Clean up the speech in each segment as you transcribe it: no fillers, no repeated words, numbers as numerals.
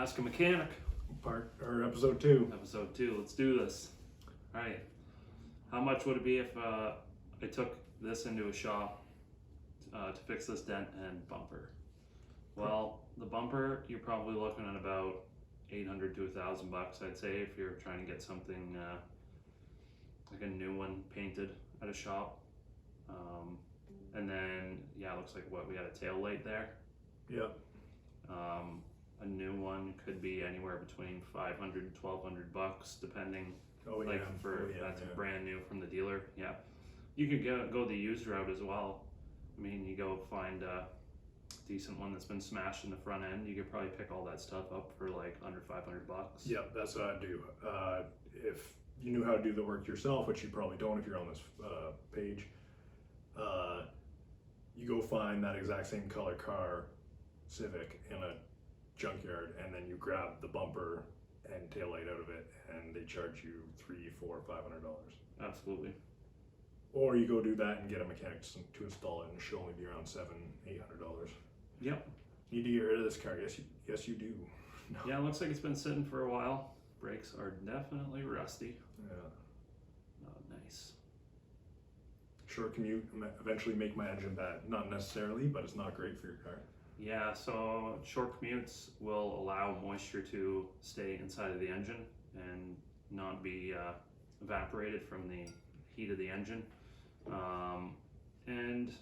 Ask a Mechanic, Episode 2. episode 2. Let's do this. All right. How much would it be if I took this into a shop to fix this dent and bumper? Well, the bumper, you're probably looking at about $800 to $1,000, I'd say, if you're trying to get something like a new one painted at a shop. And then, yeah, it looks like we had a tail light there. Yep. A new one could be anywhere between $500 and $1,200, depending. That's brand new from the dealer. Yeah, you could go the used route as well. I mean, you go find a decent one that's been smashed in the front end. You could probably pick all that stuff up for like under $500. Yep, that's what I'd do. If you knew how to do the work yourself, which you probably don't if you're on this page, you go find that exact same color car, Civic, in a junkyard, and then you grab the bumper and taillight out of it, and they charge you $300, $400, $500. Absolutely. Or you go do that and get a mechanic to install it, and she'll only be around $700, $800. Yep. Need to get rid of this car? Yes, you do. No. Yeah, it looks like it's been sitting for a while. Brakes are definitely rusty. Yeah. Oh, nice. Short commute, eventually make my engine bad. Not necessarily, but it's not great for your car. Yeah, so short commutes will allow moisture to stay inside of the engine and not be evaporated from the heat of the engine. And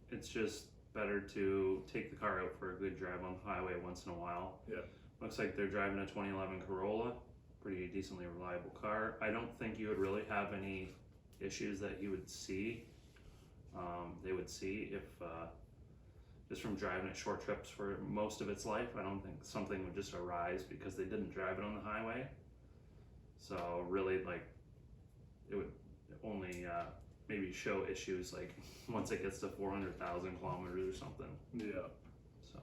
it's just better to take the car out for a good drive on the highway once in a while. Yeah. Looks like they're driving a 2011 Corolla, pretty decently reliable car. I don't think you would really have any issues that you would see. They would see if just from driving it short trips for most of its life. I don't think something would just arise because they didn't drive it on the highway. So really, like, it would only maybe show issues like once it gets to 400,000 kilometers or something. Yeah. So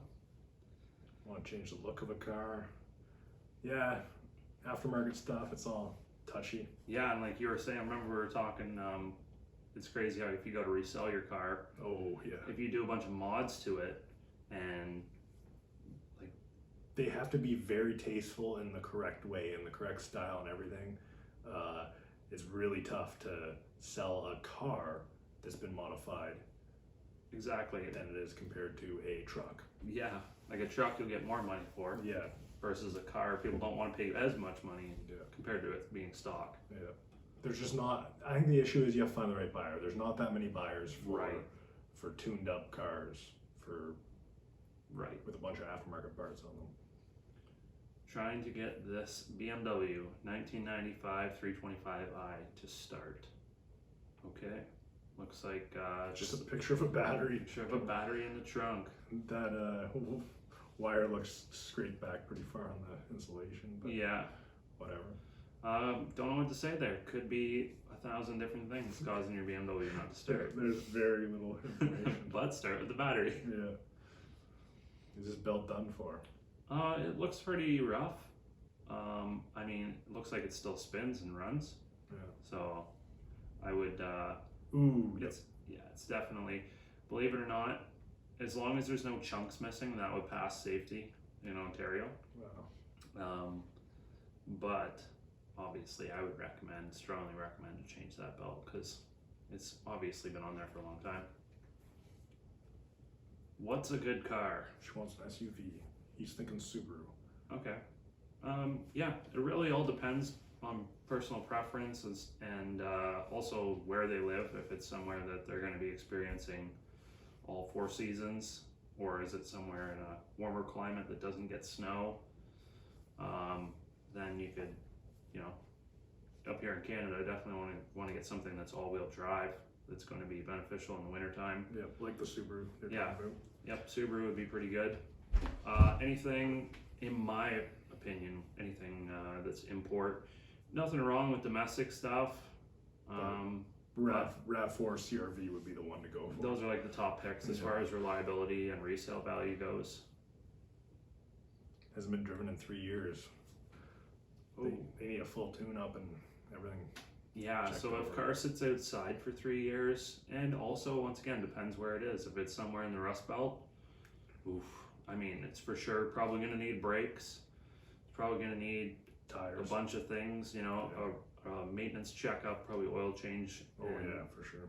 Want to change the look of a car? Yeah. Aftermarket stuff, it's all touchy. yeah, and like you were saying, I remember we were talking. It's crazy how if you go to resell your car, Oh yeah. if you do a bunch of mods to it, and like They have to be very tasteful in the correct way, in the correct style and everything. It's really tough to sell a car that's been modified exactly, than it is compared to a truck. yeah, like a truck you'll get more money for Yeah. versus a car people don't want to pay as much money Yeah. compared to it being stock. Yeah. There's just not, I think the issue is you have to find the right buyer. There's not that many buyers for tuned up cars Right. with a bunch of aftermarket parts on them. Trying to get this BMW 1995 325i to start. Okay. Looks like Just a picture of a battery. picture of a battery in the trunk. That wire looks scraped back pretty far on the insulation, but Yeah. whatever. Don't know what to say there. Could be 1,000 different things causing your BMW not to start. There's very little information. But start with the battery. Yeah. Is this belt done for? It looks pretty rough. I mean, it looks like it still spins and runs. Yeah. So I would, Ooh. it's definitely, believe it or not, as long as there's no chunks missing, that would pass safety in Ontario. Wow. But obviously I would strongly recommend to change that belt because it's obviously been on there for a long time. What's a good car? She wants an SUV. He's thinking Subaru. Okay. Yeah, it really all depends on personal preferences and also where they live. If it's somewhere that they're going to be experiencing all 4 seasons, or is it somewhere in a warmer climate that doesn't get snow, then you could, up here in Canada, I definitely want to get something that's all-wheel drive that's going to be beneficial in the wintertime. Yeah, like the Subaru. Yeah. Yep, Subaru would be pretty good. Anything, in my opinion, anything that's import, nothing wrong with domestic stuff. RAV4 CRV would be the one to go for. Those are like the top picks as far as reliability and resale value goes. Hasn't been driven in 3 years. They need a full tune-up and everything. Yeah, so if car sits outside for 3 years, and also, once again, depends where it is. If it's somewhere in the Rust Belt, oof, I mean, it's for sure probably going to need brakes. probably gonna need a Tires. bunch of things, you know, a maintenance checkup, probably oil change. Oh and, yeah, for sure.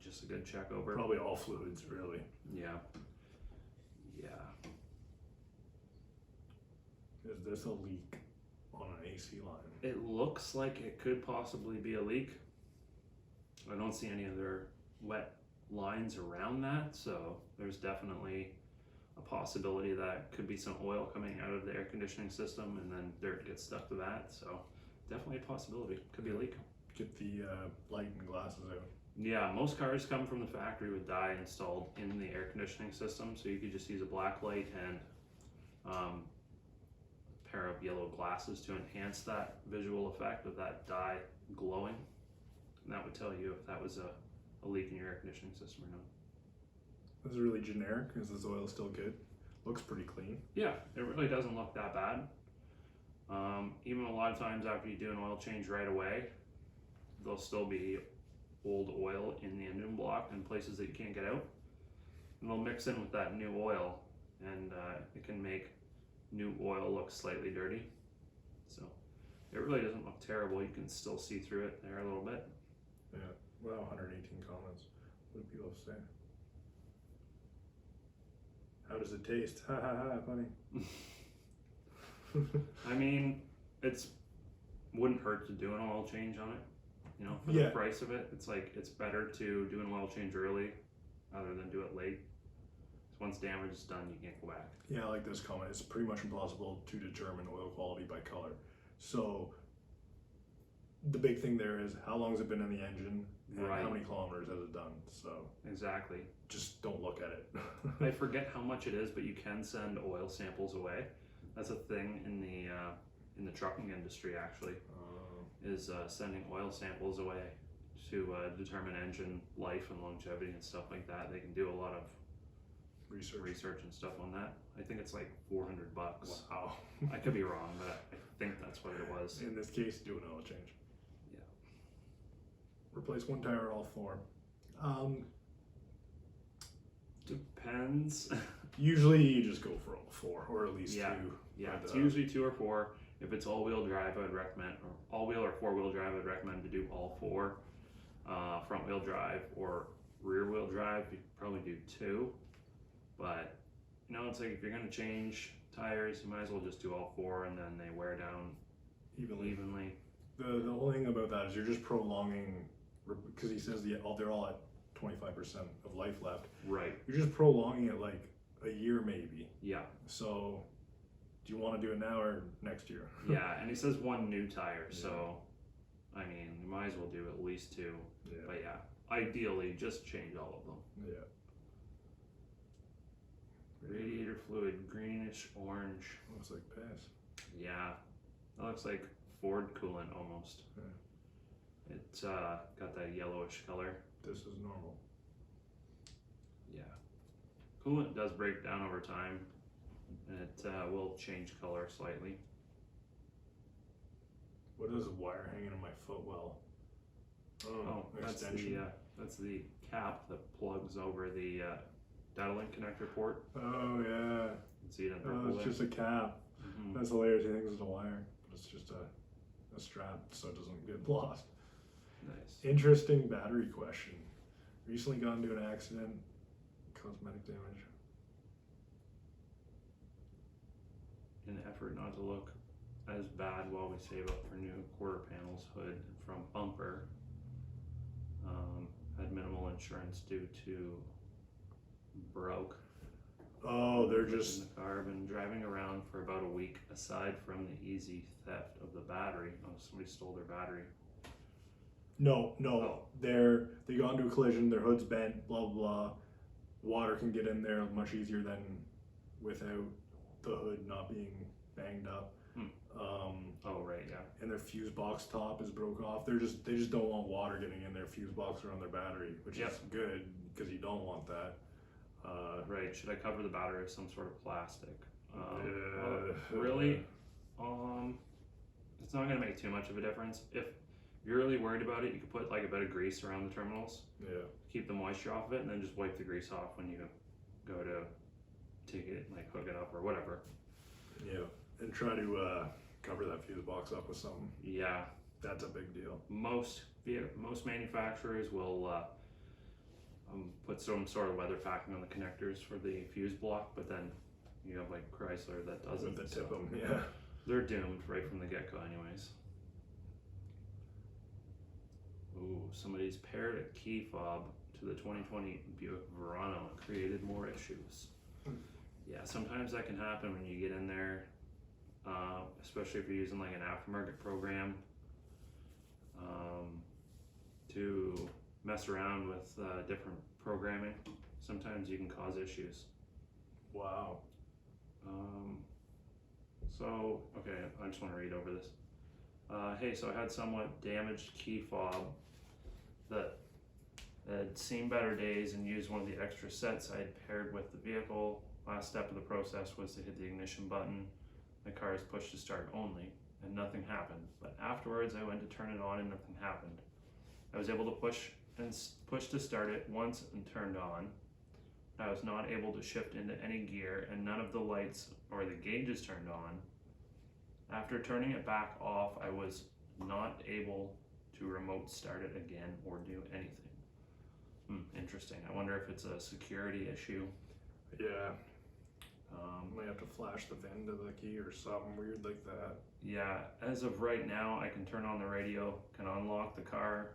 just a good check over. Probably all fluids, really. Yeah. Yeah. Is this a leak on an AC line? It looks like it could possibly be a leak. I don't see any other wet lines around that, so there's definitely a possibility that could be some oil coming out of the air conditioning system and then dirt gets stuck to that. So definitely a possibility. Could be a leak. Get the light and glasses out. Yeah, most cars come from the factory with dye installed in the air conditioning system, so you could just use a black light and a pair of yellow glasses to enhance that visual effect of that dye glowing. And that would tell you if that was a leak in your air conditioning system or not. This is really generic. Is this oil still good? Looks pretty clean. Yeah, it really doesn't look that bad. Even a lot of times after you do an oil change right away, there'll still be old oil in the engine block in places that you can't get out. And they'll mix in with that new oil and it can make new oil look slightly dirty. So it really doesn't look terrible. You can still see through it there a little bit. Yeah. Wow, 118 comments. What do people say? How does it taste? Ha ha ha, funny. I mean, it's wouldn't hurt to do an oil change on it. You know, for the price of it, it's like it's better to do an oil change early rather than do it late. Once damage is done, you can't go back. Yeah, I like this comment. It's pretty much impossible to determine oil quality by color. So the big thing there is how long has it been in the engine and how many kilometers has it done. So exactly. Just don't look at it. I forget how much it is, but you can send oil samples away. That's a thing in the trucking industry actually. Is sending oil samples away to determine engine life and longevity and stuff like that. They can do a lot of research and stuff on that. I think it's like $400. Wow. I could be wrong, but I think that's what it was. In this case, do an oil change. Yeah. Replace one tire or all four. Depends. Usually you just go for all four, or at least two. Yeah, it's usually 2 or 4. If it's all-wheel drive, I would recommend, or all-wheel or four-wheel drive, I would recommend to do all 4. Front-wheel drive or rear-wheel drive, you could probably do 2. But, you know, it's like if you're going to change tires, you might as well just do all 4 and then they wear down evenly. The whole thing about that is you're just prolonging, because he says they're all at 25% of life left. Right. You're just prolonging it like a year maybe. Yeah. So do you want to do it now or next year? Yeah, and he says 1 new tire, so I mean, you might as well do at least 2. Yeah. But yeah, ideally just change all of them. Yeah. Radiator fluid, greenish orange. Looks like piss. Yeah, that looks like Ford coolant almost. Yeah. It's got that yellowish color. This is normal. Yeah. Coolant does break down over time, and it will change color slightly. What is a wire hanging in my footwell? Oh, that's the cap that plugs over the data link connector port. Oh yeah. You can see it in purple It's there. just a cap. Mm-hmm. That's hilarious. He thinks it's a wire, but it's just a strap so it doesn't get lost. Nice. Interesting battery question. Recently got into an accident. Cosmetic damage. In an effort not to look as bad while we save up for new quarter panels, hood and front bumper. Had minimal insurance due to broke. Oh, they're in just the car. Been driving around for about a week. Aside from the easy theft of the battery, somebody stole their battery. no. They got into a collision. Their hood's bent. Blah blah blah. Water can get in there much easier than without the hood not being banged up. Oh right, yeah. And their fuse box top is broke off. They just don't want water getting in their fuse box or on their battery, which is good because you don't want that. Right. Should I cover the battery with some sort of plastic? It's not going to make too much of a difference. If you're really worried about it, you could put like a bit of grease around the terminals. Yeah. Keep the moisture off of it, and then just wipe the grease off when you go to take it, like hook it up or whatever. Yeah. And try to cover that fuse box up with something. Yeah, That's a big deal. most manufacturers will put some sort of weather packing on the connectors for the fuse block, but then you have like Chrysler that doesn't. With the so tip them, yeah. they're doomed right from the get-go anyways. Ooh, somebody's paired a key fob to the 2020 Buick Verano and created more issues. Yeah, sometimes that can happen when you get in there, especially if you're using like an aftermarket program to mess around with different programming. Sometimes you can cause issues. Wow. So, okay, I just want to read over this. Hey, so I had somewhat damaged key fob that had seen better days and used one of the extra sets I had paired with the vehicle. Last step of the process was to hit the ignition button. The car is pushed to start only, and nothing happened. But afterwards, I went to turn it on and nothing happened. I was able to push to start it once and turned on. I was not able to shift into any gear, and none of the lights or the gauges turned on. After turning it back off, I was not able to remote start it again or do anything. Interesting. I wonder if it's a security issue. Yeah. Might have to flash the VIN to the key or something weird like that. Yeah, as of right now, I can turn on the radio, can unlock the car.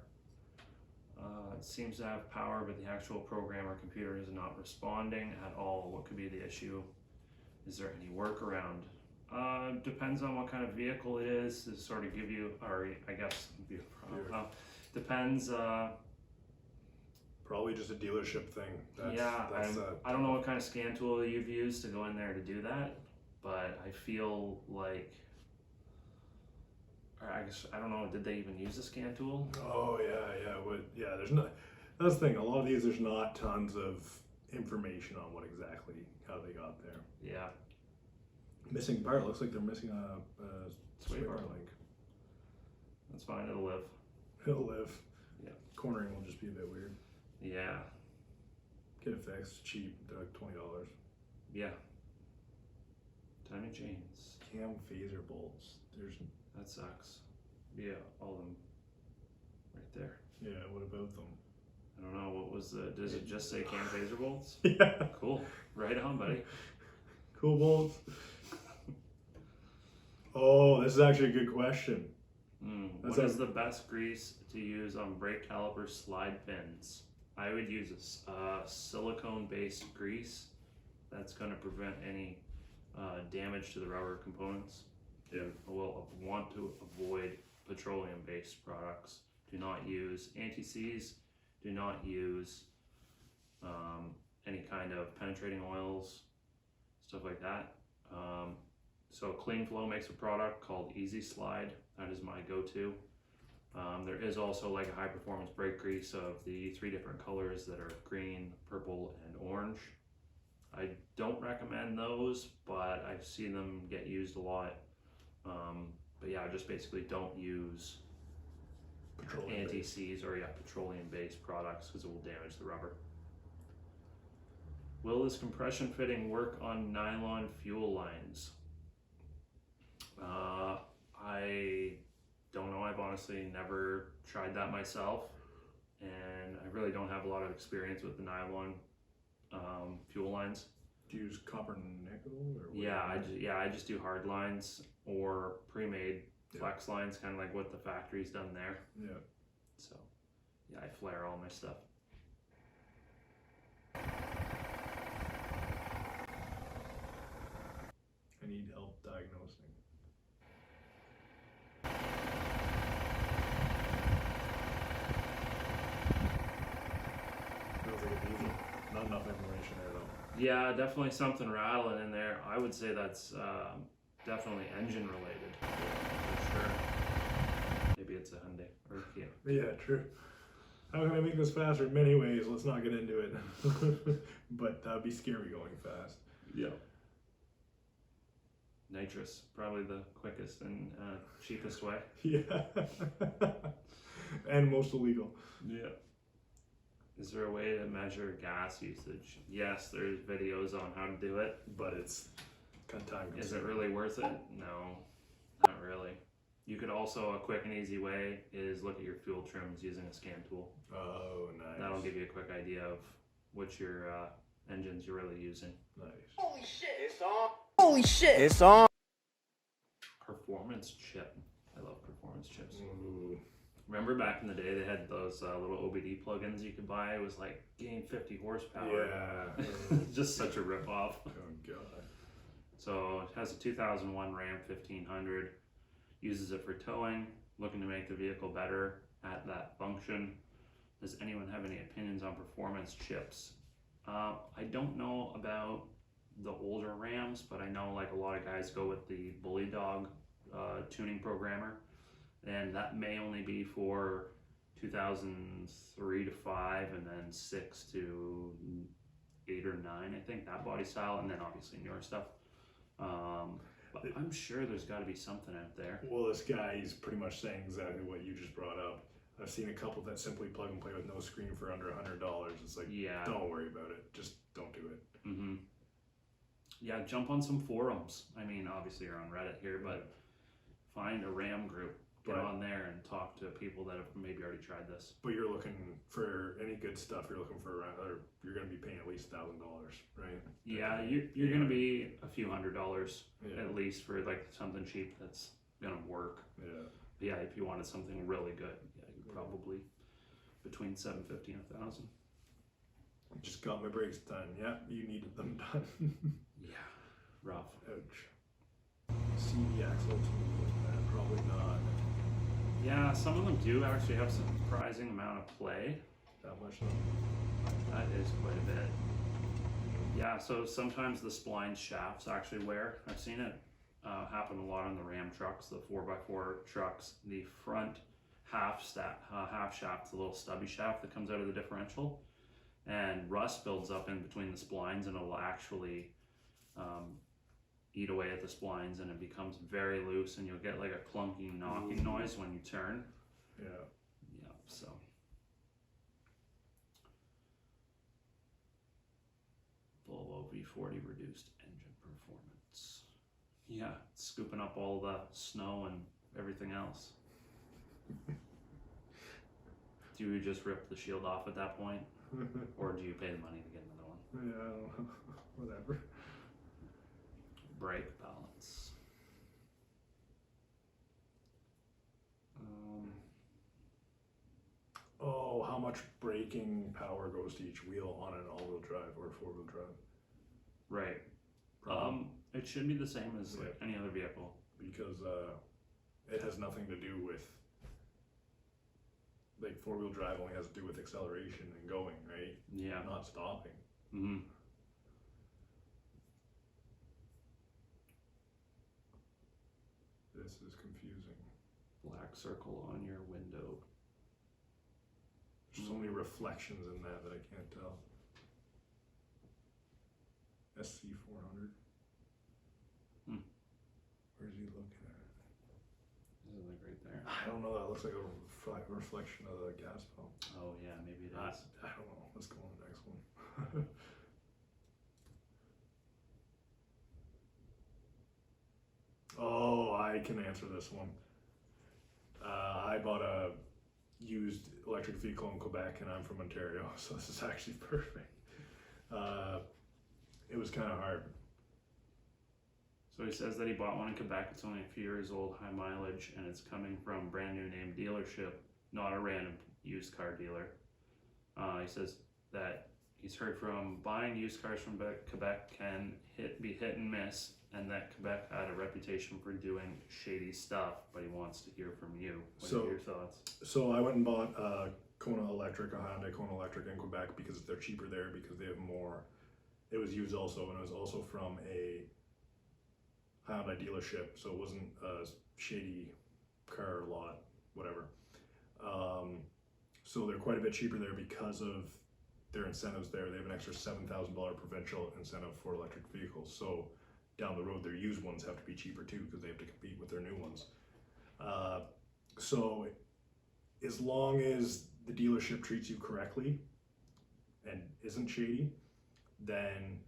It seems to have power, but the actual program or computer is not responding at all. What could be the issue? Is there any workaround? Depends on what kind of vehicle it is to sort of give you, or I guess, depends. Probably just a dealership thing. I don't know what kind of scan tool you've used to go in there to do that, but I feel like, or I guess, I don't know, did they even use a scan tool? Oh yeah. There's not. That's the thing. A lot of these, there's not tons of information on what exactly how they got there. Yeah. Missing part. Looks like they're missing a sway bar link. That's fine. It'll live. It'll live. Yeah. Cornering will just be a bit weird. Yeah. Get it fixed. Cheap. $20. Yeah. Tiny chains. Cam phaser bolts. That sucks. Yeah, all of them right there. Yeah, what about them? I don't know, what was the, does it just say cam phaser bolts? Yeah. Cool. Right on, buddy. Cool bolts. Oh, this is actually a good question. What is the best grease to use on brake caliper slide pins? I would use a silicone-based grease. That's going to prevent any damage to the rubber components. You will want to avoid petroleum-based products. Do not use anti-seize. Do not use any kind of penetrating oils, stuff like that. So Clean Flow makes a product called Easy Slide. That is my go-to. There is also like a high performance brake grease of the 3 different colors that are green, purple, and orange. I don't recommend those, but I've seen them get used a lot. But yeah, just basically don't use anti-seize or petroleum-based products because it will damage the rubber. Will this compression fitting work on nylon fuel lines? I don't know. I've honestly never tried that myself, and I really don't have a lot of experience with the nylon fuel lines. Do you use copper nickel? Or I just do hard lines or pre-made flex lines, kind of like what the factory's done there. Yeah. So, yeah, I flare all my stuff. I need help diagnosing. Feels like it's easy. Not enough information there though. Yeah, definitely something rattling in there. I would say that's definitely engine related, for sure. Maybe it's a Hyundai or Kia. Yeah, true. How can I make this faster? In many ways. Let's not get into it. But that'd be scary going fast. Yeah. Nitrous, probably the quickest and cheapest way. Yeah. And most illegal. Yeah. Is there a way to measure gas usage? Yes, there's videos on how to do it. But it's kind of time consuming. Is it really worth it? No, not Not really. You could also, a quick and easy way is look at your fuel trims using a scan tool. Oh, nice. That'll give you a quick idea of which your engines you're really using. Nice. Holy shit, it's on. Holy shit, it's on. Performance chip. I love performance chips. Ooh. Remember back in the day they had those little OBD plugins you could buy? It was like gain 50 horsepower. Yeah. Just such a ripoff. Oh, God. So it has a 2001 Ram 1500. Uses it for towing. Looking to make the vehicle better at that function. Does anyone have any opinions on performance chips? I don't know about the older Rams, but I know like a lot of guys go with the Bully Dog tuning programmer, and that may only be for 2003 to 5, and then 6 to 8 or 9, I think, that body style, and then obviously newer stuff. But I'm sure there's got to be something out there. Well, this guy, he's pretty much saying exactly what you just brought up. I've seen a couple that simply plug and play with no screen for under $100. It's like, Yeah. Don't worry about it. Just don't do it. Mm-hmm. Yeah, jump on some forums. I mean, obviously you're on Reddit here, but find a RAM group. Get Right. on there and talk to people that have maybe already tried this. But you're looking for any good stuff. You're looking for around, or you're going to be paying at least $1,000, right? Yeah, you're going to be a few $100 Yeah. at least for like something cheap that's going to work. Yeah. But yeah, if you wanted something really good, yeah, you probably between $750 and $1,000. Just got my brakes done. Yeah, you needed them done. Yeah, rough. Ouch. CD axle, something like that. Probably not. Yeah, some of them do actually have some surprising amount of play. That much though. That is quite a bit. Yeah, so sometimes the spline shafts actually wear. I've seen it happen a lot on the Ram trucks, the 4x4 trucks. The front half shaft, the little stubby shaft that comes out of the differential, and rust builds up in between the splines, and it'll actually eat away at the splines, and it becomes very loose, and you'll get like a clunky knocking noise when you turn. Yeah. Yeah, so. Volvo V40 reduced engine performance. Yeah, it's scooping up all the snow and everything else. Do you just rip the shield off at that point? Or do you pay the money to get another one? Yeah, I don't know. Whatever. Brake balance. Oh, how much braking power goes to each wheel on an all-wheel drive or four-wheel drive? Right. Problem. It should be the same as like any other vehicle. Because it has nothing to do with, like, four-wheel drive only has to do with acceleration and going, right? Yeah. Not stopping. Mm-hmm. This is confusing. Black circle on your window. There's so many reflections in that I can't tell. SC400. Where's he looking at? Isn't it right there? I don't know. That looks like a reflection of the gas pump. Oh yeah, maybe it is. I don't know. Let's go on the next one. Oh, I can answer this one. I bought a used electric vehicle in Quebec, and I'm from Ontario, so this is actually perfect. It was kind of hard. So he says that he bought one in Quebec. It's only a few years old, high mileage, and it's coming from a brand new name dealership, not a random used car dealer. He says that he's heard from buying used cars from Quebec can be hit and miss, and that Quebec had a reputation for doing shady stuff, but he wants to hear from you. What are your thoughts? So I went and bought a Kona Electric, a Hyundai Kona Electric in Quebec because they're cheaper there because they have more. It was used also, and it was also from a Hyundai dealership, so it wasn't a shady car lot, whatever. So they're quite a bit cheaper there because of their incentives there. They have an extra $7,000 provincial incentive for electric vehicles. So down the road, their used ones have to be cheaper too because they have to compete with their new ones. So as long as the dealership treats you correctly and isn't shady, then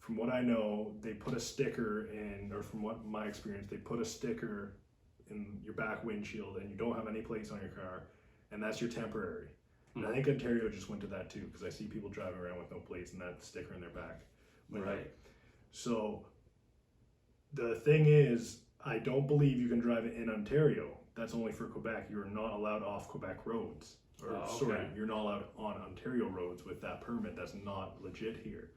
from what I know, they put a sticker in, or from what my experience, they put a sticker in your back windshield and you don't have any plates on your car, and that's your temporary. And I think Ontario just went to that too, because I see people driving around with no plates and that sticker in their back window. Right. So the thing is, I don't believe you can drive it in Ontario. That's only for Quebec. You're not allowed off Quebec roads. Or sorry, you're not allowed on Ontario roads with that permit. That's not legit here.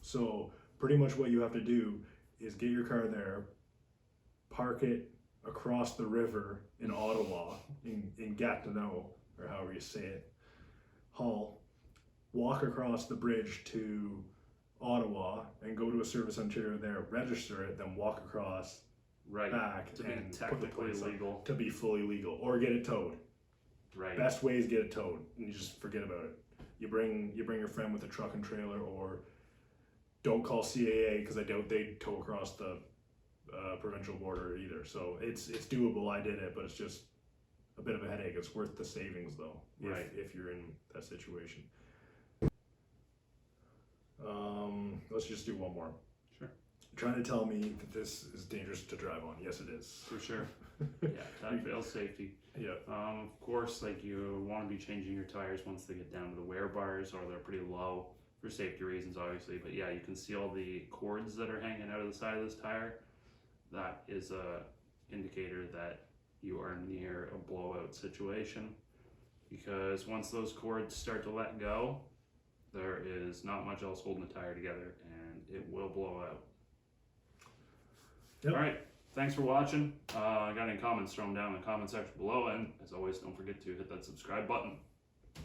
So pretty much what you have to do is get your car there, park it across the river in Ottawa, in Gatineau, or however you say it, Hull, walk across the bridge to Ottawa and go to a Service Ontario there, register it, then walk across back to be and put the technically plates on legal. to be fully legal, or get it towed. Right. Best way is get it towed, and you just forget about it. You bring your friend with a truck and trailer, or don't call CAA because I doubt they tow across the provincial border either. So it's doable. I did it, but it's just a bit of a headache. It's worth the savings though, if you're in that situation. Let's just do one more. Sure. Trying to tell me that this is dangerous to drive on. Yes, it is. For sure. Yeah, that fails safety. Yeah. Of course, like you want to be changing your tires once they get down to the wear bars, or they're pretty low for safety reasons, obviously. But yeah, you can see all the cords that are hanging out of the side of this tire. That is a indicator that you are near a blowout situation, because once those cords start to let go, there is not much else holding the tire together, and it will blow out. Yep. All right. Thanks for watching. Got any comments, throw them down in the comment section below. And as always, don't forget to hit that subscribe button.